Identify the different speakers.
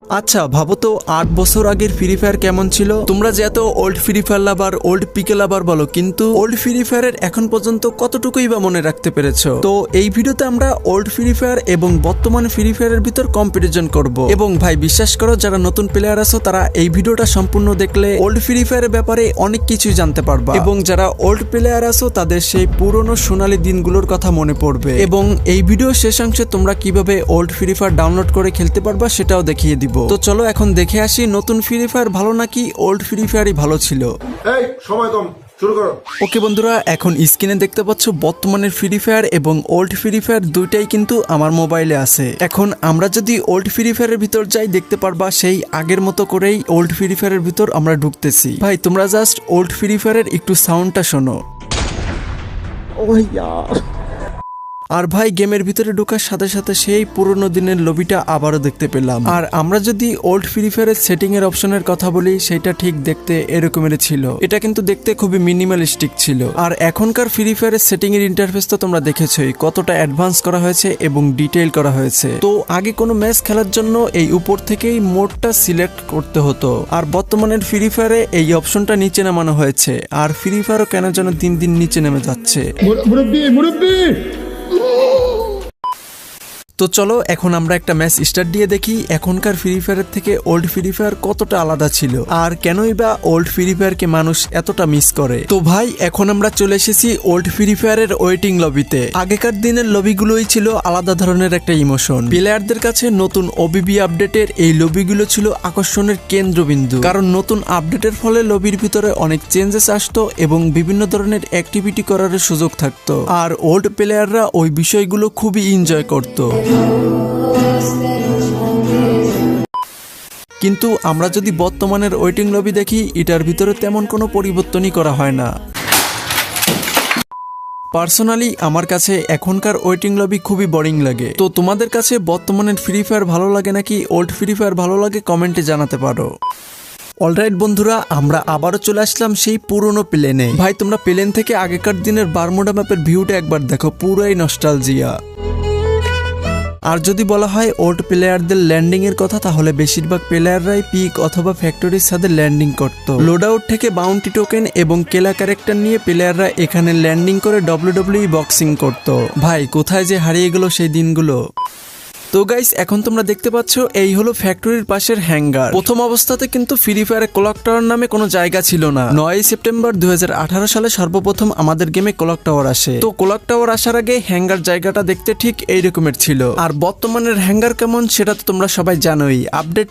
Speaker 1: আচ্ছা ভাবো তো ৮ বছর আগের ফ্রি ফায়ার কেমন ছিল। তোমরা যে এত ওল্ড ফ্রি ফায়ার লাভার, ওল্ড পিকে লাভার বলো, কিন্তু ওল্ড ফ্রি ফায়ারের এখন পর্যন্ত কতটুকুই বা মনে রাখতে পেরেছো? তো এই ভিডিওতে আমরা ওল্ড ফ্রি ফায়ার এবং বর্তমান ফ্রি ফায়ারের ভিতর কম্পারিজন করব। এবং ভাই বিশ্বাস করো, যারা নতুন প্লেয়ার আছো তারা এই ভিডিওটা সম্পূর্ণ দেখলে ওল্ড ফ্রি ফায়ারের ব্যাপারে অনেক কিছুই জানতে পারবা, এবং যারা ওল্ড প্লেয়ার আছো তাদের সেই পুরনো সোনালী দিনগুলোর কথা মনে পড়বে। এবং এই ভিডিও শেষ অংশে তোমরা কিভাবে ওল্ড ফ্রি ফায়ার ডাউনলোড করে খেলতে পারবা সেটাও দেখিয়ে দিব। তো চলো এখন দেখে আসি নতুন ফ্রি ফায়ার ভালো নাকি ওল্ড ফ্রি ফায়ারই ভালো ছিল।
Speaker 2: এই সময় কম, শুরু করো।
Speaker 1: ওকে বন্ধুরা, এখন স্ক্রিনে দেখতে পাচ্ছ বর্তমানের ফ্রি ফায়ার এবং ওল্ড ফ্রি ফায়ার দুইটাই কিন্তু আমার মোবাইলে আছে। এখন আমরা যদি ওল্ড ফ্রি ফায়ারের ভিতর যাই, দেখতে পারবা সেই আগের মতো করেই ওল্ড ফ্রি ফায়ারের ভিতর আমরা ঢুকতেছি। ভাই তোমরা জাস্ট ওল্ড ফ্রি ফায়ারের একটু সাউন্ডটা শোনো। আর ভাই গেমের ভিতরে ঢোকার সাথে সাথে সেই পুরোনো দিনের লবিটা আবারও দেখতে পেলাম। আর আমরা যদি ওল্ড ফ্রি ফায়ারের সেটিং এর অপশনের কথা বলি, সেটা ঠিক দেখতে এরকমের ছিল। এটা কিন্তু দেখতে খুবই মিনিমালিস্টিক ছিল। আর এখনকার ফ্রি ফায়ারের সেটিং এর ইন্টারফেস তো তোমরা দেখেছোই কতটা অ্যাডভান্স করা হয়েছে এবং ডিটেইল করা হয়েছে। তো আগে কোনো ম্যাচ খেলার জন্য এই উপর থেকেই মোডটা সিলেক্ট করতে হতো, আর বর্তমানের ফ্রি ফায়ারে এই অপশনটা নিচে নামানো হয়েছে। আর ফ্রি ফায়ারও কেন যেন দিন দিন নিচে নেমে যাচ্ছে। তো চলো এখন আমরা একটা ম্যাচ স্টার্ট দিয়ে দেখি এখনকার ফ্রি ফায়ারের থেকে ওল্ড ফ্রি ফায়ার কতটা আলাদা ছিল, আর কেনই বা ওল্ড ফ্রি ফায়ারকে মানুষ এতটা মিস করে। তো ভাই এখন আমরা চলে এসেছি ওল্ড ফ্রি ফায়ারের ওয়েটিং লবিতে। আগেকার দিনের লবিগুলোই ছিল আলাদা ধরনের একটা ইমোশন। প্লেয়ারদের কাছে নতুন ওবিবি আপডেটের এই লবিগুলো ছিল আকর্ষণের কেন্দ্রবিন্দু, কারণ নতুন আপডেটের ফলে লবির ভিতরে অনেক চেঞ্জেস আসতো এবং বিভিন্ন ধরনের অ্যাক্টিভিটি করার সুযোগ থাকতো। আর ওল্ড প্লেয়াররা ওই বিষয়গুলো খুবই এনজয় করতো। কিন্তু আমরা যদি বর্তমানের ওয়েটিং লবি দেখি, এটার ভিতরে তেমন কোনো পরিবর্তনই করা হয় না। পার্সোনালি আমার কাছে এখনকার ওয়েটিং লবি খুবই বোরিং লাগে। তো তোমাদের কাছে বর্তমানের ফ্রি ফায়ার ভালো লাগে নাকি ওল্ড ফ্রি ফায়ার ভালো লাগে, কমেন্টে জানাতে পারো। অলরাইট বন্ধুরা, আমরা আবারও চলে আসলাম সেই পুরনো প্লেনে। ভাই তোমরা প্লেন থেকে আগেকার দিনের বারমুডা ম্যাপের ভিউটা একবার দেখো, পুরোই নস্টালজিয়া। আর যদি বলা হয় ওল্ড প্লেয়ারদের ল্যান্ডিং এর কথা, তাহলে বেশিরভাগ প্লেয়াররাই পিক অথবা ফ্যাক্টরির সাথে ল্যান্ডিং করত। লোড আউট থেকে বাউন্টি টোকেন এবং কেলা ক্যারেক্টার নিয়ে প্লেয়াররা এখানে ল্যান্ডিং করে ডব্লিউডব্লিউই বক্সিং করত। ভাই কোথায় যে হারিয়ে গেল সেই দিনগুলো। তো গাইস এখন তোমরা দেখতে পাচ্ছ এই হলো ফ্যাক্টরির পাশের হ্যাঙ্গার। প্রথম অবস্থাতে কিন্তু ফ্রি ফায়ারে ক্লক টাওয়ার নামে কোনো জায়গা ছিল না। 9 সেপ্টেম্বর 2018 সালে সর্বপ্রথম আমাদের গেমে ক্লক টাওয়ার আসে। তো ক্লক টাওয়ার আসার আগে হ্যাঙ্গার জায়গাটা দেখতে ঠিক এই রকমের ছিল। আর বর্তমানের হ্যাঙ্গার কেমন সেটা তো তোমরা সবাই জানোই। আপডেট